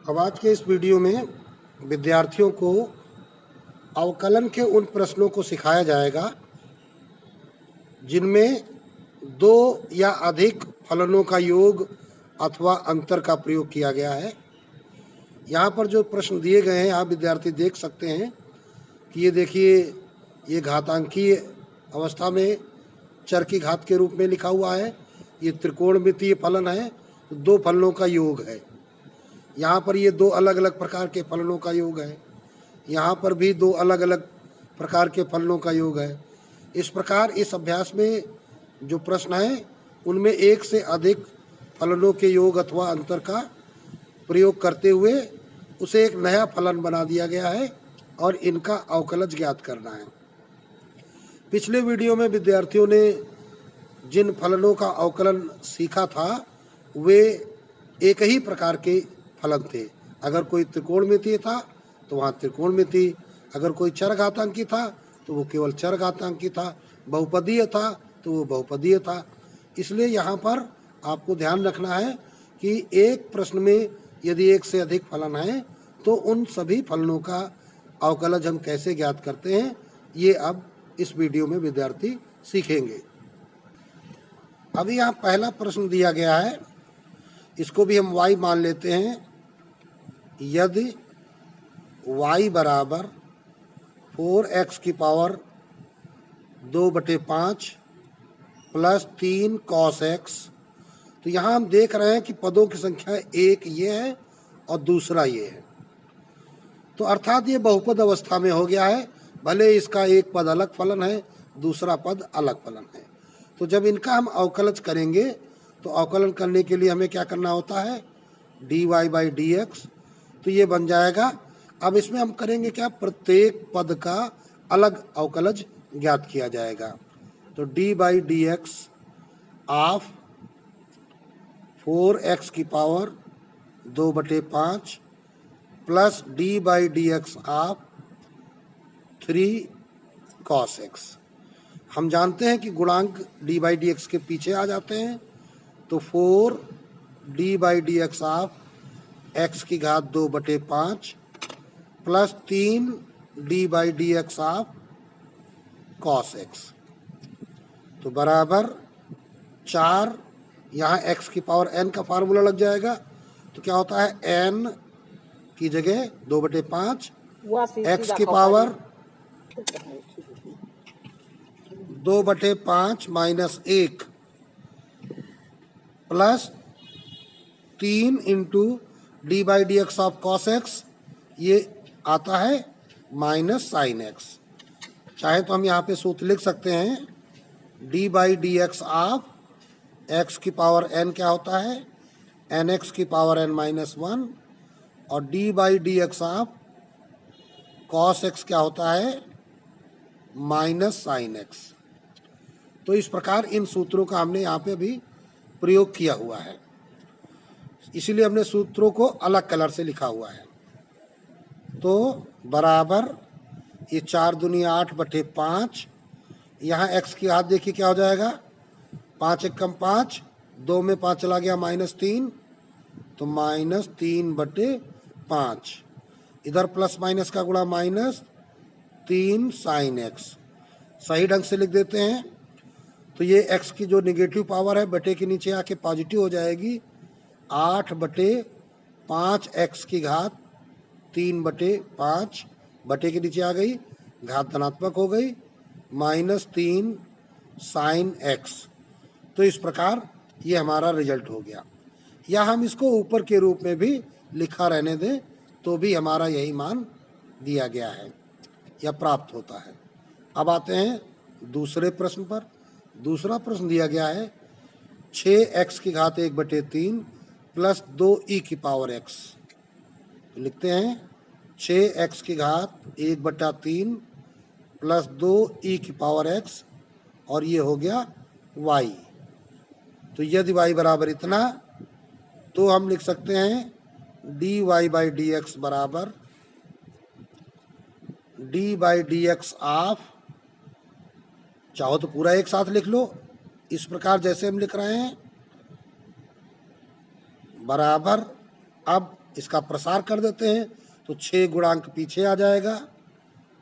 अब आज के इस वीडियो में विद्यार्थियों को अवकलन के उन प्रश्नों को सिखाया जाएगा जिनमें दो या अधिक फलनों का योग अथवा अंतर का प्रयोग किया गया है। यहाँ पर जो प्रश्न दिए गए हैं आप विद्यार्थी देख सकते हैं कि ये देखिए, ये घातांकीय अवस्था में चर की घात के रूप में लिखा हुआ है। ये त्रिकोणमितीय फलन है, तो दो फलनों का योग है। यहाँ पर ये दो अलग अलग प्रकार के फलनों का योग है, यहाँ पर भी दो अलग अलग प्रकार के फलनों का योग है। इस प्रकार इस अभ्यास में जो प्रश्न है उनमें एक से अधिक फलनों के योग अथवा अंतर का प्रयोग करते हुए उसे एक नया फलन बना दिया गया है और इनका अवकलज ज्ञात करना है। पिछले वीडियो में विद्यार्थियों ने जिन फलनों का अवकलन सीखा था वे एक ही प्रकार के फलन थे। अगर कोई त्रिकोणमितीय था तो वहाँ त्रिकोणमितीय, अगर कोई चरघातांकी था तो वो केवल चरघातांकी था, बहुपदीय था तो वो बहुपदीय था। इसलिए यहाँ पर आपको ध्यान रखना है कि एक प्रश्न में यदि एक से अधिक फलन है तो उन सभी फलनों का अवकलज हम कैसे ज्ञात करते हैं, ये अब इस वीडियो में विद्यार्थी सीखेंगे। अभी यहाँ पहला प्रश्न दिया गया है, इसको भी हम y मान लेते हैं। यदि y बराबर 4x की पावर 2/5 प्लस 3 cos x, तो यहाँ हम देख रहे हैं कि पदों की संख्या एक ये है और दूसरा ये है, तो अर्थात ये बहुपद अवस्था में हो गया है। भले इसका एक पद अलग फलन है, दूसरा पद अलग फलन है। तो जब इनका हम अवकलज करेंगे तो अवकलन करने के लिए हमें क्या करना होता है, dy/dx, तो ये बन जाएगा। अब इसमें हम करेंगे क्या, प्रत्येक पद का अलग अवकलज ज्ञात किया जाएगा। तो dy/dx ऑफ 4x की power 2/5 plus dy/dx of 3 cos x। हम जानते हैं कि गुणांक dy/dx के पीछे आ जाते हैं, तो 4 dy/dx ऑफ x की घात 2/5 plus 3 dy/dx of cos x, तो बराबर 4। यहाँ x की पावर n का फार्मूला लग जाएगा, तो क्या होता है n की जगह 2/5 x की power 2/5 minus 1 plus 3 into dy/dx of cos x, ये आता है माइनस साइन x। चाहे तो हम यहाँ पे सूत्र लिख सकते हैं, dy/dx ऑफ x की पावर n क्या होता है, nx की पावर n माइनस 1, और dy/dx ऑफ cos x क्या होता है, माइनस साइन x। तो इस प्रकार इन सूत्रों का हमने यहाँ पे अभी प्रयोग किया हुआ है, इसीलिए हमने सूत्रों को अलग कलर से लिखा हुआ है। तो बराबर ये 4 दूनी 8/5, यहाँ x की घात देखिए क्या हो जाएगा, 5 × 5, 2 में 5 चला गया -3, तो -3/5। इधर प्लस माइनस का गुणा -3 साइन x, सही ढंग से लिख देते हैं। तो ये x की जो निगेटिव पावर है बटे के नीचे आके पॉजिटिव हो जाएगी, 8/5 x की घात 3/5 बटे के नीचे आ गई, घात धनात्मक हो गई, -3 साइन x। तो इस प्रकार ये हमारा रिजल्ट हो गया। या हम इसको ऊपर के रूप में भी लिखा रहने दें तो भी हमारा यही मान दिया गया है या प्राप्त होता है। अब आते हैं दूसरे प्रश्न पर। दूसरा प्रश्न दिया गया है 6x की घात 1/3 प्लस 2e की पावर x, तो लिखते हैं 6x की घात 1/3 प्लस 2e की पावर x, और ये हो गया y। तो यदि y बराबर इतना, तो हम लिख सकते हैं dy/dx बराबर dy/dx ऑफ, चाहो तो पूरा एक साथ लिख लो इस प्रकार जैसे हम लिख रहे हैं, बराबर अब इसका प्रसार कर देते हैं तो 6 गुणांक पीछे आ जाएगा।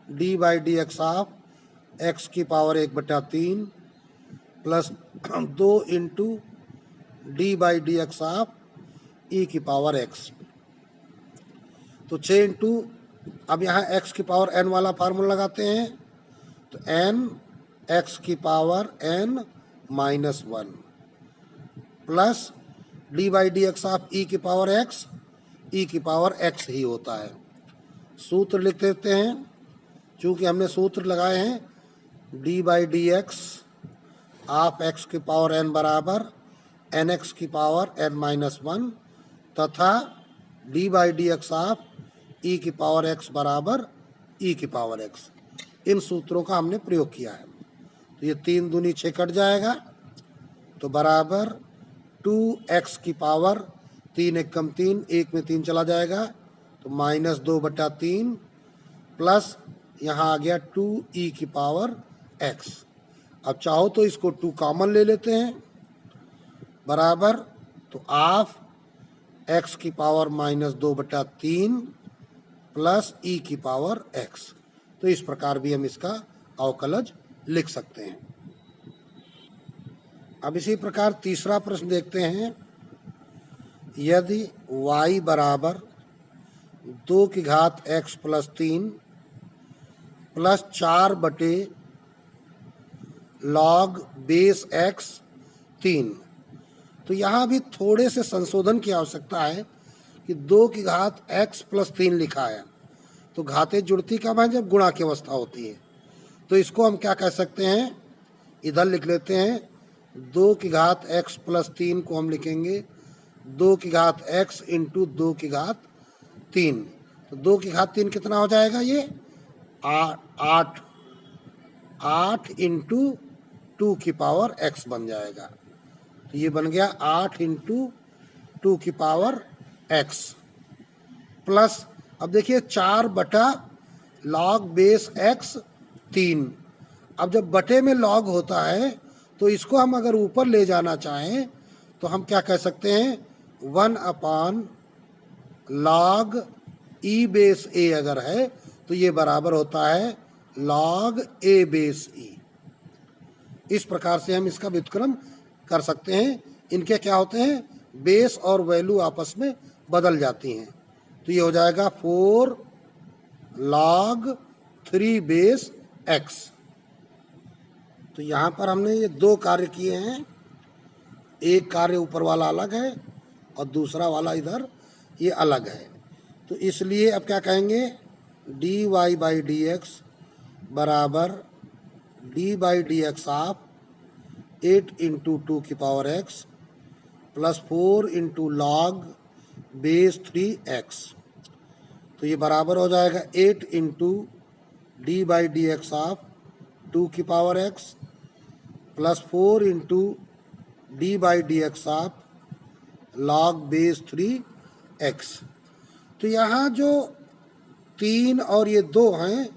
D by d x of x की power 1/3 plus 2 into d by d x of e की पावर एक्स। तो 6 इंटू, अब यहाँ एक्स की पावर n वाला फार्मूला लगाते हैं तो n एक्स की power n minus 1 plus d by d x of e की पावर एक्स, ई की पावर x ही होता है। सूत्र लिख देते हैं, चूँकि हमने सूत्र लगाए हैं d by d x of x की पावर n बराबर एन एक्स की पावर n माइनस 1 तथा d by d x of e की पावर x बराबर ई की पावर x। इन सूत्रों का हमने प्रयोग किया है। तो ये 3 दूनी 6 कट जाएगा तो बराबर 2x की पावर 3 एक कम 3, 1 में 3 चला जाएगा तो माइनस 2/3 प्लस यहाँ आ गया 2e की पावर x। अब चाहो तो इसको 2 कॉमन ले लेते हैं बराबर, तो ऑफ x की पावर माइनस 2/3 प्लस e की पावर x। तो इस प्रकार भी हम इसका अवकलज लिख सकते हैं। अब इसी प्रकार तीसरा प्रश्न देखते हैं। यदि y बराबर 2 की घात x plus 3 plus 4 log base x 3, तो यहाँ भी थोड़े से संशोधन की आवश्यकता है कि 2 की घात x प्लस 3 लिखा है तो घातें जुड़ती कब है, जब गुणा की अवस्था होती है। तो इसको हम क्या कह सकते हैं, इधर लिख लेते हैं 2 की घात x प्लस 3 को हम लिखेंगे 2 की घात x इंटू 2 की घात 3। तो 2 की घात 3 कितना हो जाएगा, ये 8 इंटू 2 की पावर x बन जाएगा। तो ये बन गया 8 इंटू 2 की पावर x प्लस, अब देखिए 4 log बेस x 3। अब जब बटे में log होता है तो इसको हम अगर ऊपर ले जाना चाहें तो हम क्या कह सकते हैं, 1 log e बेस a अगर है तो ये बराबर होता है log a बेस e। इस प्रकार से हम इसका व्युत्क्रम कर सकते हैं। इनके क्या होते हैं, बेस और वैल्यू आपस में बदल जाती हैं। तो ये हो जाएगा 4 log 3 बेस x। तो यहाँ पर हमने ये 2 कार्य किए हैं, एक कार्य ऊपर वाला अलग है और दूसरा वाला इधर ये अलग है। तो इसलिए अब क्या कहेंगे, d y by d x बराबर d by d x of 8 into 2 की power x plus 4 into log base 3x। तो ये बराबर हो जाएगा 8 into d by d x of 2 की power x plus 4 into d by d x of log base 3x। तो यहाँ जो 3 और ये 2 हैं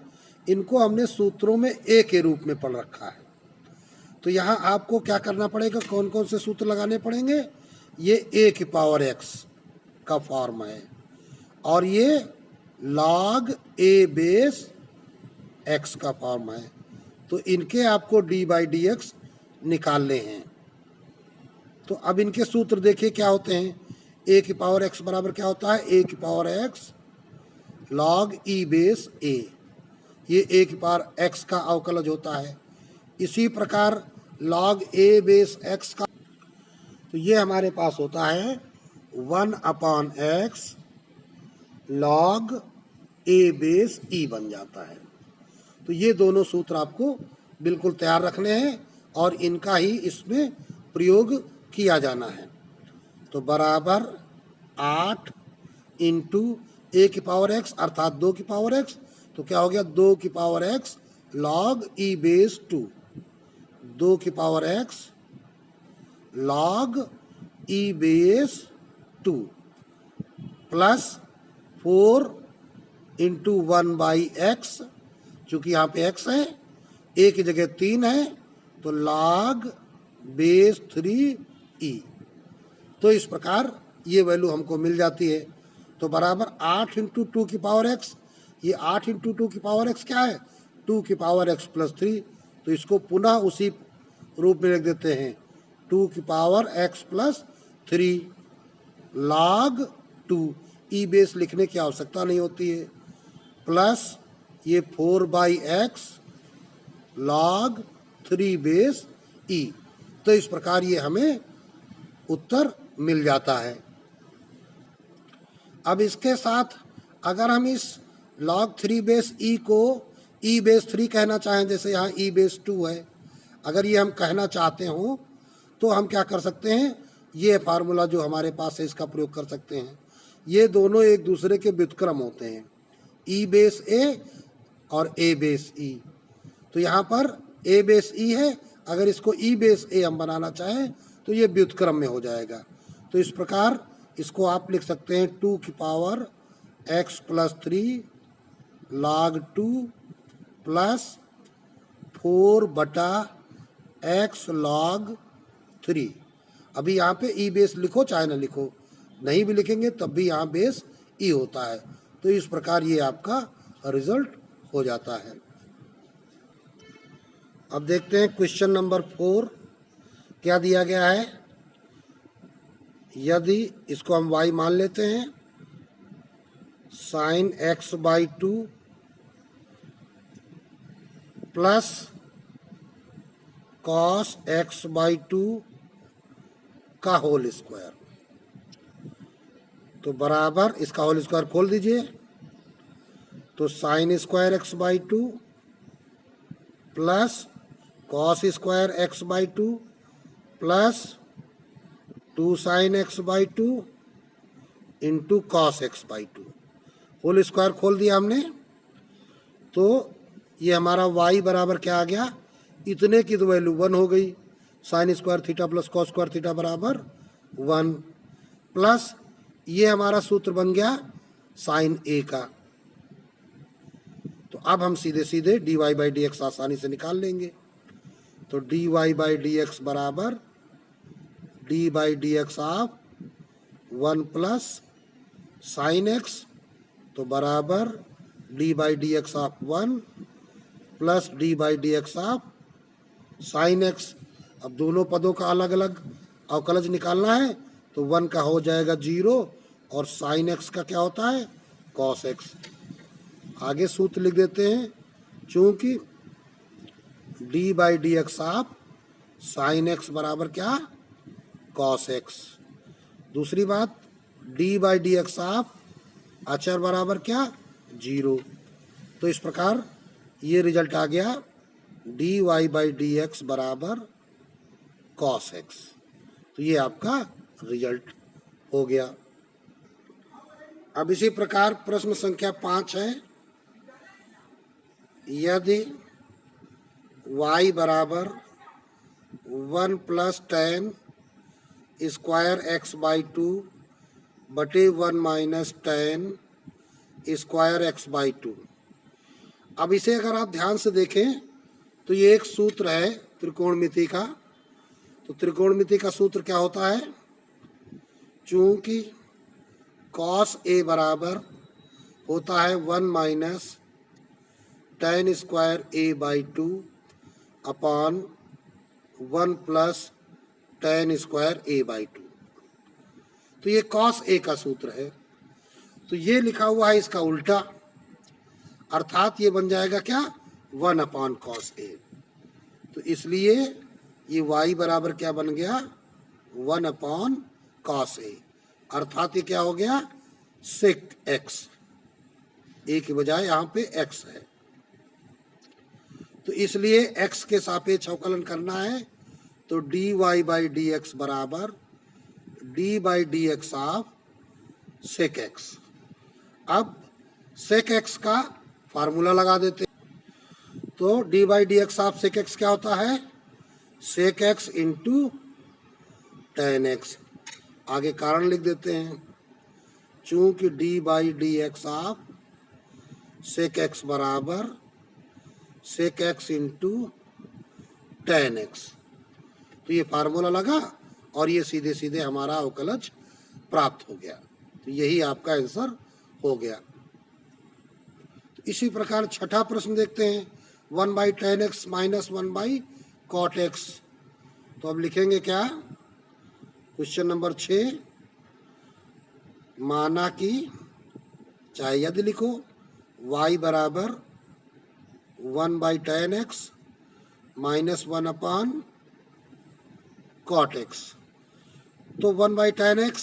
इनको हमने सूत्रों में a के रूप में पढ़ रखा है। तो यहाँ आपको क्या करना पड़ेगा, कौन कौन से सूत्र लगाने पड़ेंगे, ये a की पावर x का फॉर्म है और ये log a बेस x का फॉर्म है। तो इनके आपको d बाई डी एक्स निकालने हैं। तो अब इनके सूत्र देखिए क्या होते हैं, a की पावर x बराबर क्या होता है, a की power x log e base a, ये a की पावर x का अवकलज होता है। इसी प्रकार log a बेस x का, तो ये हमारे पास होता है 1/x log a base e बन जाता है। तो ये दोनों सूत्र आपको बिल्कुल तैयार रखने हैं और इनका ही इसमें प्रयोग किया जाना है। तो बराबर 8 इंटू a की पावर x अर्थात 2 की पावर x, तो क्या हो गया 2 की power x log e base 2, 2 की power x log e base 2 plus 4 into 1/x, चूँकि यहाँ पे x है, a की जगह 3 है तो log बेस 3e। तो इस प्रकार ये वैल्यू हमको मिल जाती है। तो बराबर 8 इंटू 2 की पावर एक्स, ये 8 इंटू 2 की पावर एक्स क्या है, 2 की पावर एक्स प्लस 3। तो इसको पुनः उसी रूप में लिख देते हैं, 2 की पावर एक्स प्लस 3 log 2, ई बेस लिखने की आवश्यकता नहीं होती है, प्लस ये 4/x log 3 बेस ई। तो इस प्रकार ये हमें उत्तर मिल जाता है। अब इसके साथ अगर हम इस log 3 बेस ई को ई बेस 3 कहना चाहें, जैसे यहाँ ई बेस 2 है, अगर ये हम कहना चाहते हो तो हम क्या कर सकते हैं, ये फार्मूला जो हमारे पास है इसका प्रयोग कर सकते हैं। ये दोनों एक दूसरे के व्युत्क्रम होते हैं, ई बेस ए और ए बेस ई। तो यहाँ पर ए बेस ई है, अगर इसको ई बेस ए हम बनाना चाहें तो ये व्युत्क्रम में हो जाएगा। तो इस प्रकार इसको आप लिख सकते हैं 2 की power x plus 3 log 2 plus 4/x log 3। अभी यहाँ पे ई बेस लिखो चाहे ना लिखो, नहीं भी लिखेंगे तब भी यहाँ बेस ई होता है। तो इस प्रकार ये आपका रिजल्ट हो जाता है। अब देखते हैं क्वेश्चन नंबर 4 क्या दिया गया है। यदि इसको हम y मान लेते हैं, sin x/2 plus cos x/2 का होल स्क्वायर, तो बराबर इसका होल स्क्वायर खोल दीजिए, तो sin square x/2 plus cos square x/2 plus 2 sin x/2 into cos x/2, whole square खोल दिया हमने। तो ये हमारा y बराबर क्या आ गया, इतने की तो वैल्यू 1 हो गई, sine square theta plus cos square theta बराबर 1, प्लस ये हमारा सूत्र बन गया साइन ए का। तो अब हम सीधे सीधे dy बाई डी एक्स आसानी से निकाल लेंगे। तो dy बाई डी एक्स बराबर d by d x of 1 plus sine x, तो बराबर d by d x of 1 plus d by d x of sine x. अब दोनों पदों का अलग अलग अवकलज निकालना है, तो 1 का हो जाएगा 0 और साइन एक्स का क्या होता है कॉस एक्स। आगे सूत्र लिख देते हैं, चूंकि d by d x of sine x बराबर क्या कॉस एक्स। दूसरी बात D by d x of अचर बराबर क्या 0। तो इस प्रकार ये रिजल्ट आ गया d y by d x बराबर कॉस एक्स। तो ये आपका रिजल्ट हो गया। अब इसी प्रकार प्रश्न संख्या 5 है, यदि y बराबर 1 प्लस टेन स्क्वायर x/2 बटे 1 माइनस टेन स्क्वायर x/2। अब इसे अगर आप ध्यान से देखें तो ये एक सूत्र है त्रिकोणमिति का। तो त्रिकोणमिति का सूत्र क्या होता है, चूंकि कॉस ए बराबर होता है 1 minus ten square a/2 upon 1 plus ten square a/2। तो ये कॉस ए का सूत्र है। तो ये लिखा हुआ है इसका उल्टा, अर्थात ये बन जाएगा क्या 1 अपॉन कॉस ए। तो इसलिए ये y बराबर क्या बन गया 1 अपॉन कॉस ए, अर्थात ये क्या हो गया सेक एक्स, ए के बजाय यहाँ पे x है। तो इसलिए x के सापेक्ष अवकलन करना है, तो d y by d x बराबर d by d x of sec x. अब सेक एक्स का फार्मूला लगा देते हैं। तो d by d x of sec x क्या होता है sec x into tan x. आगे कारण लिख देते हैं, चूंकि d by d x of sec x बराबर sec x into tan x. तो ये फार्मूला लगा और ये सीधे सीधे हमारा अवकलज प्राप्त हो गया। तो यही आपका आंसर हो गया। तो इसी प्रकार छठा प्रश्न देखते हैं, 1/tan x minus 1/cot x। तो अब लिखेंगे क्या, क्वेश्चन नंबर 6, माना कि, चाहे यदि लिखो, y बराबर 1/tan x minus 1/cot x। तो 1/tan x,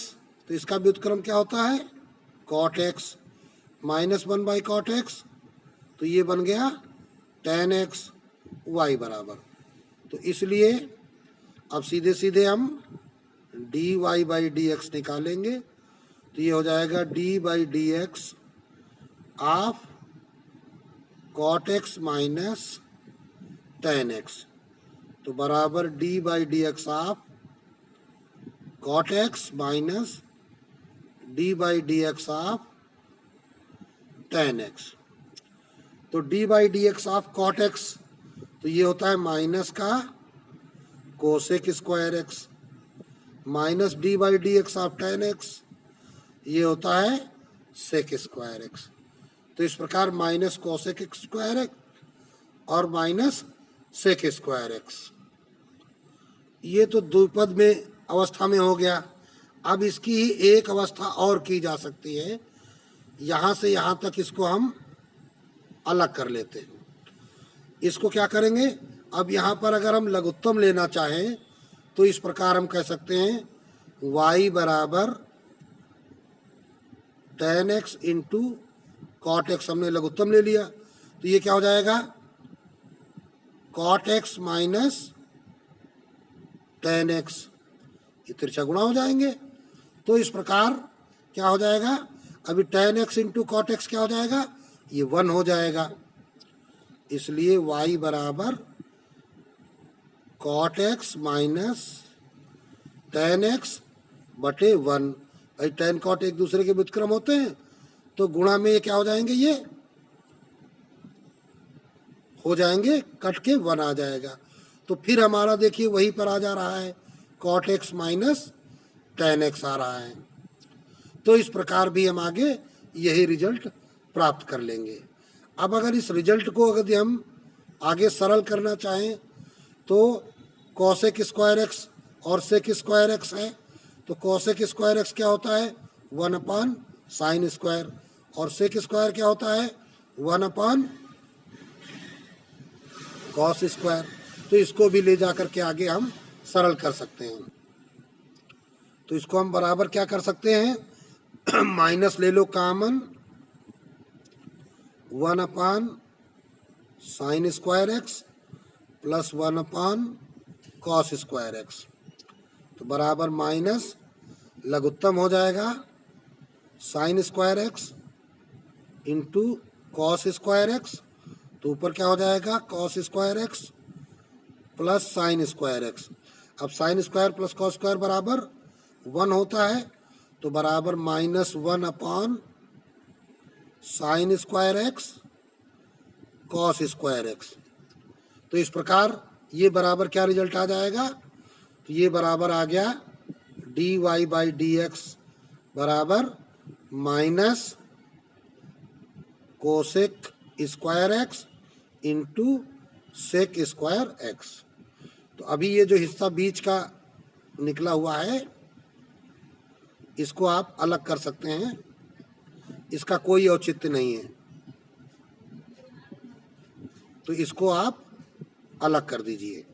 तो इसका व्युत्क्रम क्या होता है, cot x minus 1/cot x, तो ये बन गया tan x, y बराबर। तो इसलिए अब सीधे सीधे हम dy/dx निकालेंगे। तो ये हो जाएगा d/dx of cot x minus tan x, तो बराबर d/dx of cot x minus d/dx of tan x। तो d/dx ऑफ cot x, तो ये होता है माइनस का cosec square x, minus d/dx of tan x, ये होता है सेक स्क्वायर x। तो इस प्रकार माइनस कोसेक स्क्वायर x और माइनस सेक स्क्वायर x, ये तो द्विपद में अवस्था में हो गया। अब इसकी ही एक अवस्था और की जा सकती है, यहाँ से यहाँ तक इसको हम अलग कर लेते हैं। इसको क्या करेंगे, अब यहाँ पर अगर हम लघुत्तम लेना चाहें तो इस प्रकार हम कह सकते हैं, y बराबर tan x into cot x, हमने लघुत्तम ले लिया, तो ये क्या हो जाएगा, cot x minus tan x, ये तिरछा गुणा हो जाएंगे। तो इस प्रकार क्या हो जाएगा, अभी tan x into cot x क्या हो जाएगा, ये 1 हो जाएगा। इसलिए y बराबर cot x minus tan x बटे 1। भाई tan cot एक दूसरे के व्युत्क्रम होते हैं, तो गुणा में ये क्या हो जाएंगे, ये हो जाएंगे, कट के 1 आ जाएगा। तो फिर हमारा देखिए वहीं पर आ जा रहा है, cot x minus tan x आ रहा है। तो इस प्रकार भी हम आगे यही रिजल्ट प्राप्त कर लेंगे। अब अगर इस रिजल्ट को अगर हम आगे सरल करना चाहें तो कोसेक स्क्वायर x और सेक स्क्वायर x है, तो कोसेक स्क्वायर x क्या होता है, 1 साइन स्क्वायर, और सेक स्क्वायर क्या होता है, 1 कॉस स्क्वायर। तो इसको भी ले जा करके आगे हम सरल कर सकते हैं। तो इसको हम बराबर क्या कर सकते हैं, माइनस ले लो common, 1 sine square x plus 1 cos square x, तो बराबर माइनस लघुत्तम हो जाएगा sine square x into cos square x, तो ऊपर क्या हो जाएगा, cos square x plus sine square x। अब sine square plus cos square बराबर 1 होता है, तो बराबर minus 1 sine square x cos square x। तो इस प्रकार ये बराबर क्या रिजल्ट आ जाएगा, तो ये बराबर आ गया dy/dx बराबर minus cosec square x into sec square x। तो अभी ये जो हिस्सा बीच का निकला हुआ है, इसको आप अलग कर सकते हैं, इसका कोई औचित्य नहीं है, तो इसको आप अलग कर दीजिए।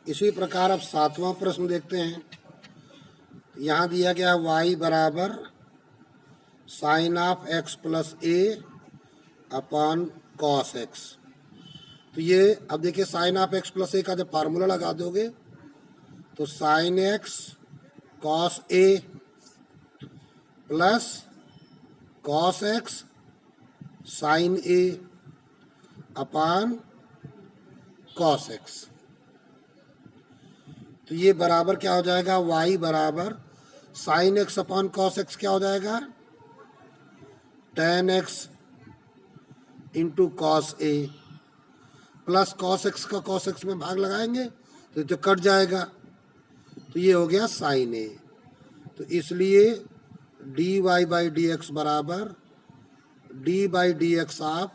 इसी प्रकार अब 7वां प्रश्न देखते हैं। यहाँ दिया गया y बराबर sine of x plus a upon cos x। तो ये अब देखिए sine of x plus a का जब फार्मूला लगा दोगे तो sine x cos a plus cos x sine a upon cos x। तो ये बराबर क्या हो जाएगा, y बराबर sine x upon cos x क्या हो जाएगा, tan x into cos a plus cos x का कॉस x में भाग लगाएंगे तो कट जाएगा, तो ये हो गया साइन ए। तो इसलिए d y by d x बराबर d by d x of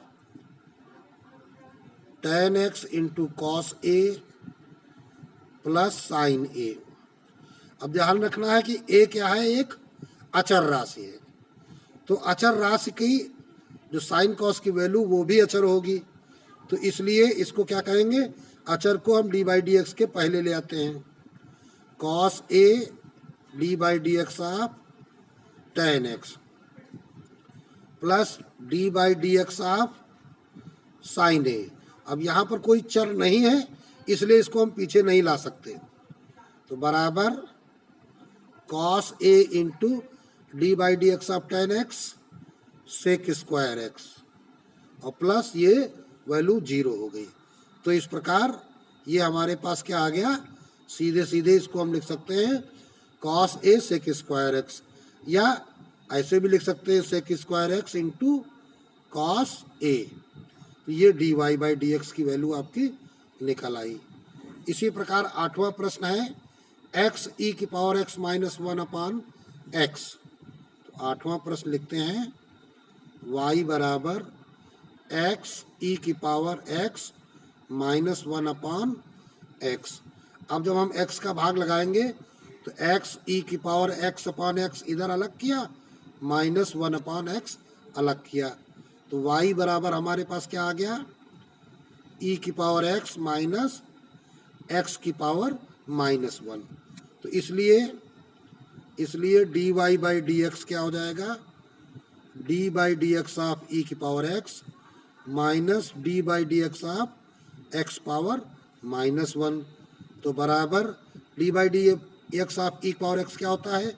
tan x into cos a plus sine a. अब ध्यान रखना है कि ए क्या है, एक अचर राशि है। तो अचर राशि की जो साइन कॉस की वैल्यू वो भी अचर होगी, तो इसलिए इसको क्या कहेंगे, अचर को हम डी बाई डी एक्स के पहले ले आते हैं। Cos a d by d x of tan x plus d by d x of sine a. अब यहाँ पर कोई चर नहीं है, इसलिए इसको हम पीछे नहीं ला सकते। तो बराबर cos a into d by d x of tan x sec square x और प्लस ये वैल्यू 0 हो गई। तो इस प्रकार ये हमारे पास क्या आ गया, सीधे सीधे इसको हम लिख सकते हैं cos a sec square x, या ऐसे भी लिख सकते हैं sec square x into cos a. तो ये d y by d x की वैल्यू आपकी निकल आई। इसी प्रकार 8वां प्रश्न है एक्स ई की पावर एक्स माइनस 1 अपान एक्स। तो 8वां प्रश्न लिखते हैं y बराबर एक्स ई की पावर एक्स माइनस 1 अपान एक्स। अब जब हम x का भाग लगाएंगे तो एक्स ई की पावर एक्स अपान एक्स इधर अलग किया, माइनस 1 अपान एक्स अलग किया। तो y बराबर हमारे पास क्या आ गया, e की पावर x माइनस एक्स की पावर माइनस 1। तो इसलिए d y by d x क्या हो जाएगा, d by d x of e की power x minus d by d x of x power minus 1। तो बराबर d by d x of e की पावर एक्स क्या होता है,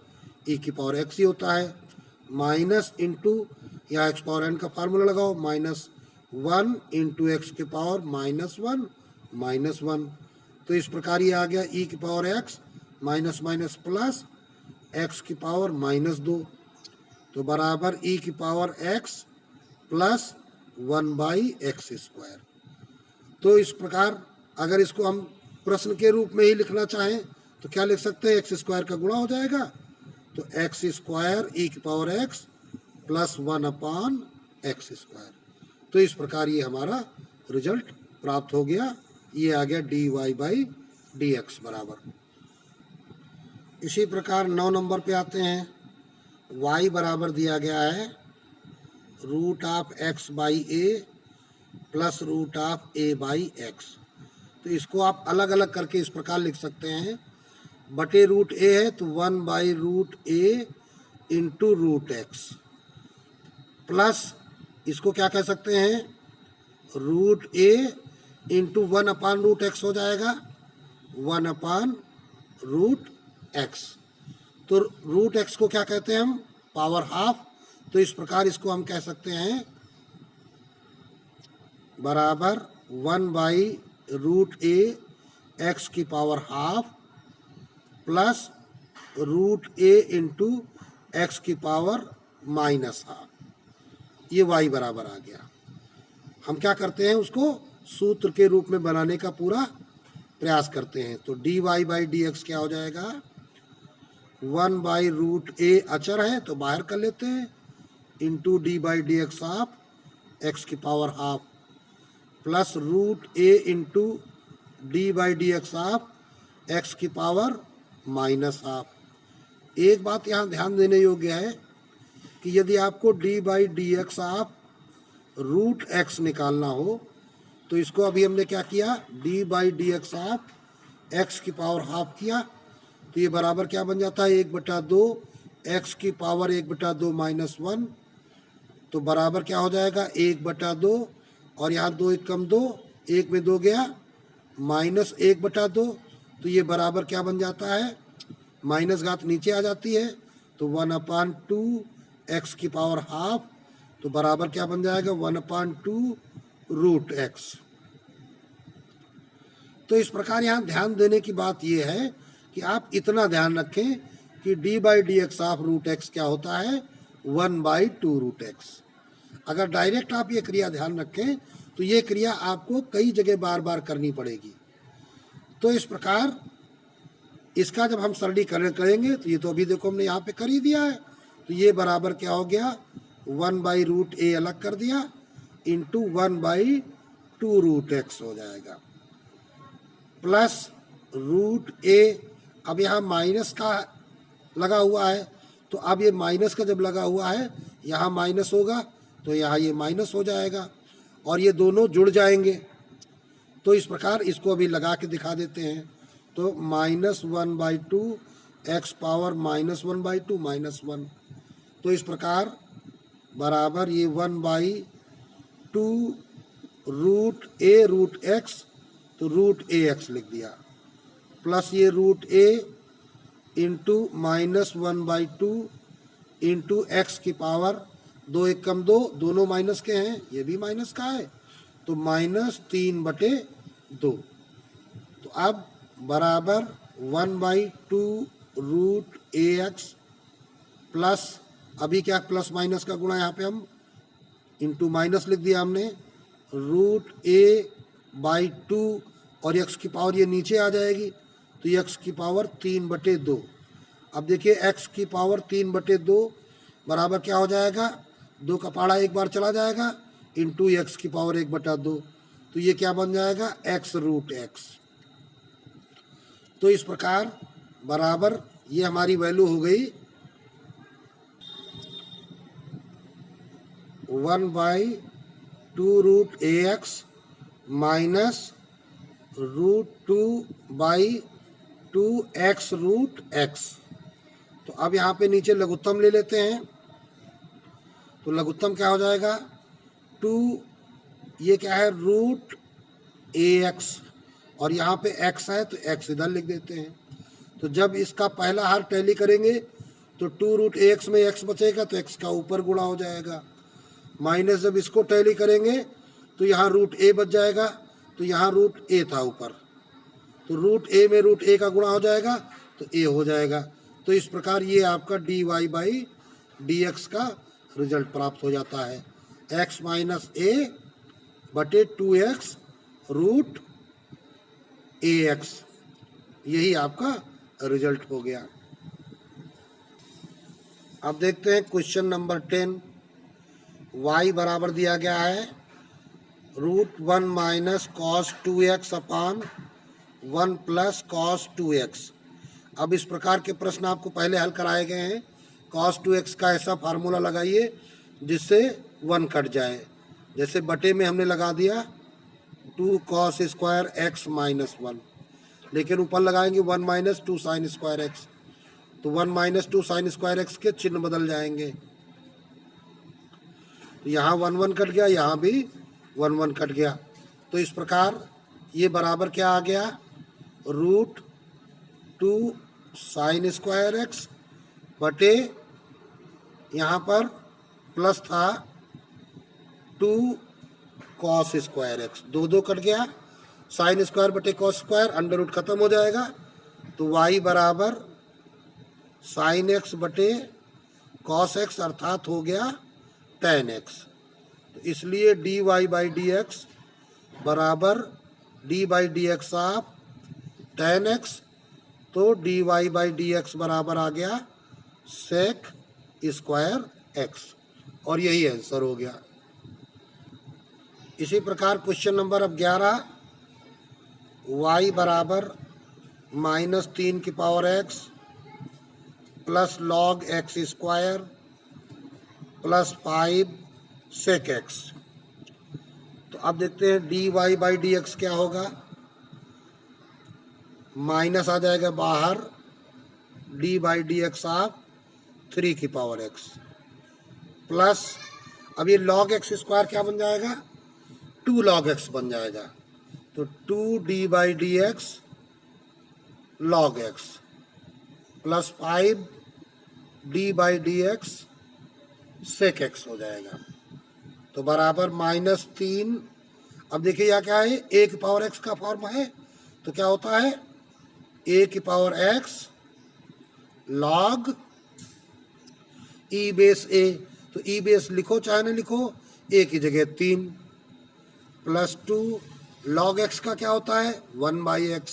ई की पावर एक्स ही होता है, माइनस इंटू या एक्स पावर एन का फार्मूला लगाओ, माइनस 1 इंटू एक्स की पावर माइनस 1 माइनस 1। तो इस प्रकार ये आ गया ई की power x minus minus plus x की पावर माइनस 2। तो बराबर ई की power x plus 1 by x square. तो इस प्रकार अगर इसको हम प्रश्न के रूप में ही लिखना चाहें तो क्या लिख सकते हैं, एक्स स्क्वायर का गुणा हो जाएगा, तो एक्स स्क्वायर ई की पावर एक्स प्लस 1 अपान एक्स स्क्वायर। तो इस प्रकार ये हमारा रिजल्ट प्राप्त हो गया। ये आ गया d y by d x बराबर। इसी प्रकार 9 नंबर पे आते हैं, y बराबर दिया गया है root of x by a plus root of a by x. तो इसको आप अलग अलग करके इस प्रकार लिख सकते हैं, बटे रूट ए है तो 1 by root a into root x plus इसको क्या कह सकते हैं, root a into 1 upon root x हो जाएगा, 1 अपान रूट एक्स। तो रूट एक्स को क्या कहते हैं हम, पावर हाफ। तो इस प्रकार इसको हम कह सकते हैं बराबर 1 बाई रूट ए एक्स की power half plus root a into x की पावर माइनस हाफ। ये y बराबर आ गया। हम क्या करते हैं, उसको सूत्र के रूप में बनाने का पूरा प्रयास करते हैं। तो d y by d x क्या हो जाएगा, 1 बाई रूट ए अचर है तो बाहर कर लेते हैं, into d by d x of x की power half plus root a into d by d x of x की पावर माइनस हाफ। एक बात यहाँ ध्यान देने योग्य है कि यदि आपको d by d x of root x निकालना हो तो इसको अभी हमने क्या किया, d by d x of x की पावर हाफ किया, तो ये बराबर क्या बन जाता है, 1/2 एक्स की पावर 1/2 माइनस 1। तो बराबर क्या हो जाएगा, 1/2 और यहाँ 2 1 कम 2, 1 में 2 गया, माइनस 1/2। तो ये बराबर क्या बन जाता है, माइनस घात नीचे आ जाती है, तो 1/2 एक्स की पावर हाफ। तो बराबर क्या बन जाएगा, 1/2 रूट एक्स। तो इस प्रकार यहाँ ध्यान देने की बात ये है कि आप इतना ध्यान रखें कि d by d x of root x क्या होता है, 1/2 रूट एक्स। अगर डायरेक्ट आप ये क्रिया ध्यान रखें तो ये क्रिया आपको कई जगह बार बार करनी पड़ेगी। तो इस प्रकार इसका जब हम सरलीकरण करेंगे तो ये तो अभी देखो हमने यहाँ पे कर ही दिया है, तो ये बराबर क्या हो गया, 1/√a अलग कर दिया इंटू 1/2√x हो जाएगा, प्लस √a। अब यहाँ माइनस का लगा हुआ है, तो अब ये माइनस का जब लगा हुआ है यहाँ माइनस होगा, तो यहाँ ये माइनस हो जाएगा और ये दोनों जुड़ जाएंगे। तो इस प्रकार इसको अभी लगा के दिखा देते हैं, तो -1/2 x पावर -1/2 -1, तो इस प्रकार बराबर ये 1/2√a√x, तो √ax लिख दिया, प्लस ये √a इंटू -1/2 इंटू x की पावर 2 1 कम 2, दोनों माइनस के हैं, ये भी माइनस का है, तो -3/2। तो अब बराबर 1/2√ax प्लस, अभी क्या प्लस माइनस का गुणा यहाँ पे हम इंटू माइनस लिख दिया हमने, √a/2 और x की पावर ये नीचे आ जाएगी, तो x की पावर 3/2। अब देखिए x की पावर 3/2 बराबर क्या हो जाएगा, 2 का पहाड़ा एक बार चला जाएगा इंटू x की पावर 1/2, तो ये क्या बन जाएगा, x√x। तो इस प्रकार बराबर ये हमारी वैल्यू हो गई 1/2√ax माइनस √2/2x√x। तो अब यहाँ पे नीचे लघुत्तम ले लेते हैं, तो लघुत्तम क्या हो जाएगा, 2, ये क्या है √ax और यहाँ पे x है तो x इधर लिख देते हैं। तो जब इसका पहला हार टैली करेंगे तो 2√ax में x बचेगा, तो x का ऊपर गुणा हो जाएगा, माइनस जब इसको टैली करेंगे तो यहाँ √a बच जाएगा, तो यहाँ √a था ऊपर, तो √a में √a का गुणा हो जाएगा तो a हो जाएगा। तो इस प्रकार ये आपका dy/dx का रिजल्ट प्राप्त हो जाता है, x - a/2x√ax, यही आपका रिजल्ट हो गया। अब देखते हैं क्वेश्चन नंबर 10। y बराबर दिया गया है √1 - cos 2x अपान 1 + cos 2x। अब इस प्रकार के प्रश्न आपको पहले हल कराए गए हैं। cos 2x का ऐसा फार्मूला लगाइए जिससे 1 कट जाए, जैसे बटे में हमने लगा दिया 2 cos स्क्वायर x -1, लेकिन ऊपर लगाएंगे 1 - 2 sin स्क्वायर x, तो 1 - 2 sin स्क्वायर x के चिन्ह बदल जाएंगे, तो यहाँ 1 1 कट गया, यहाँ भी 1 1 कट गया। तो इस प्रकार ये बराबर क्या आ गया, √2 sin स्क्वायर x बटे यहाँ पर प्लस था 2 cos स्क्वायर x, 2 2 कट गया, साइन स्क्वायर बटे cos स्क्वायर, अंडर रूट खत्म हो जाएगा, तो y बराबर sin x बटे cos x अर्थात हो गया tan x। तो इसलिए dy/dx बराबर d/dx ऑफ tan x, तो dy/dx बराबर आ गया sec स्क्वायर x, और यही आंसर हो गया। इसी प्रकार क्वेश्चन नंबर अब 11, y बराबर -3 की power x plus log x square plus 5 sec x। तो अब देखते हैं dy/dx क्या होगा, माइनस आ जाएगा बाहर d/dx ऑफ 3 की पावर x प्लस, अब ये log x स्क्वायर क्या बन जाएगा, 2 log x बन जाएगा, तो 2d/dx log x plus 5d/dx sec x हो जाएगा, तो बराबर -3। अब देखिए यहाँ क्या है, a की पावर x का फॉर्म है, तो क्या होता है a की power x log e base a, तो e बेस लिखो चाहे ना लिखो, a की जगह 3 प्लस 2 log x का क्या होता है 1/x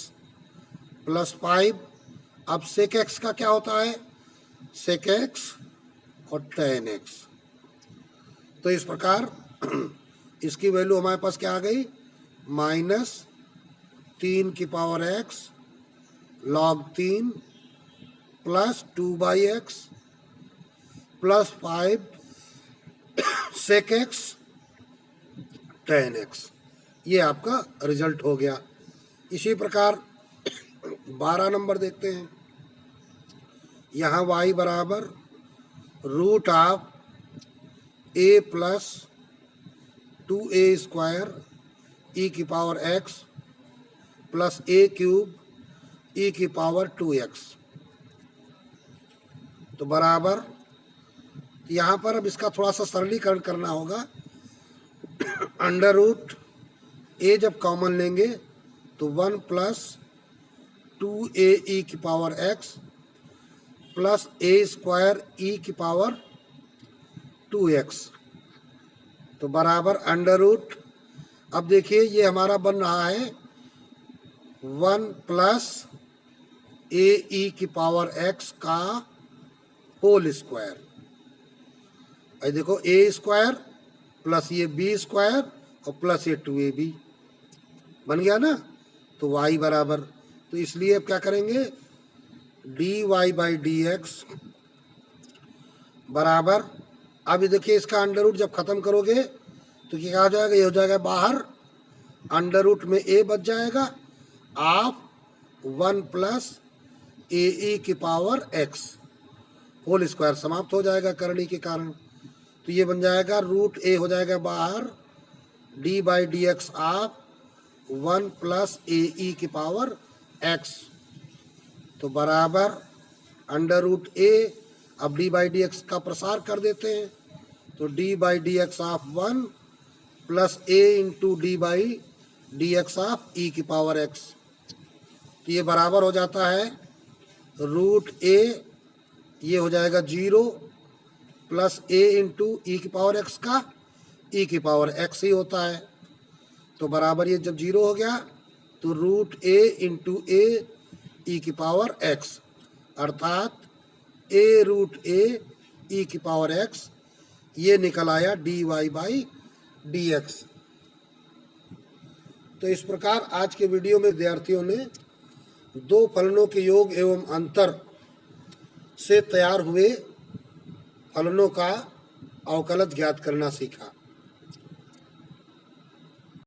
प्लस 5 अब सेक एक्स का क्या होता है, सेक एक्स और टेन एक्स। तो इस प्रकार इसकी वैल्यू हमारे पास क्या आ गई, -3 x log 3 plus 2/x plus 5 sec x tan x. ये आपका रिजल्ट हो गया। इसी प्रकार 12 नंबर देखते हैं। यहाँ y बराबर root of a plus 2a square e की power x plus a cube e की पावर 2x, तो बराबर, यहाँ पर अब इसका थोड़ा सा सरलीकरण करना होगा। अंडर रूट a जब कॉमन लेंगे तो 1 प्लस 2a e की power x plus a square e की पावर 2x, तो बराबर अंडर रूट, अब देखिए ये हमारा बन रहा है 1 प्लस a e की पावर x का होल स्क्वायर। ये देखो a स्क्वायर प्लस ये b स्क्वायर और प्लस ये 2ab बन गया ना। तो y बराबर, तो इसलिए अब क्या करेंगे, dy/dx बराबर, अब देखिए इसका अंडर रूट जब खत्म करोगे तो क्या हो जाएगा, ये हो जाएगा बाहर, अंडर रूट में a बच जाएगा, आप 1 प्लस a e की पावर x होल स्क्वायर समाप्त हो जाएगा करनी के कारण। तो ये बन जाएगा रूट a हो जाएगा बाहर, d/dx आप 1 प्लस a e की पावर x, तो बराबर अंडर रूट a, अब d/dx का प्रसार कर देते हैं, तो d/dx of 1 plus a into d/dx of e की पावर x, तो ये बराबर हो जाता है रूट a, ये हो जाएगा 0 प्लस a इंटू ई की पावर x का e की पावर x ही होता है, तो बराबर ये जब 0 हो गया तो root a into a e की पावर x, अर्थात a रूट a e की पावर x, ये निकल आया dy/dx। तो इस प्रकार आज के वीडियो में विद्यार्थियों ने दो फलनों के योग एवं अंतर से तैयार हुए फलनों का अवकलज ज्ञात करना सीखा।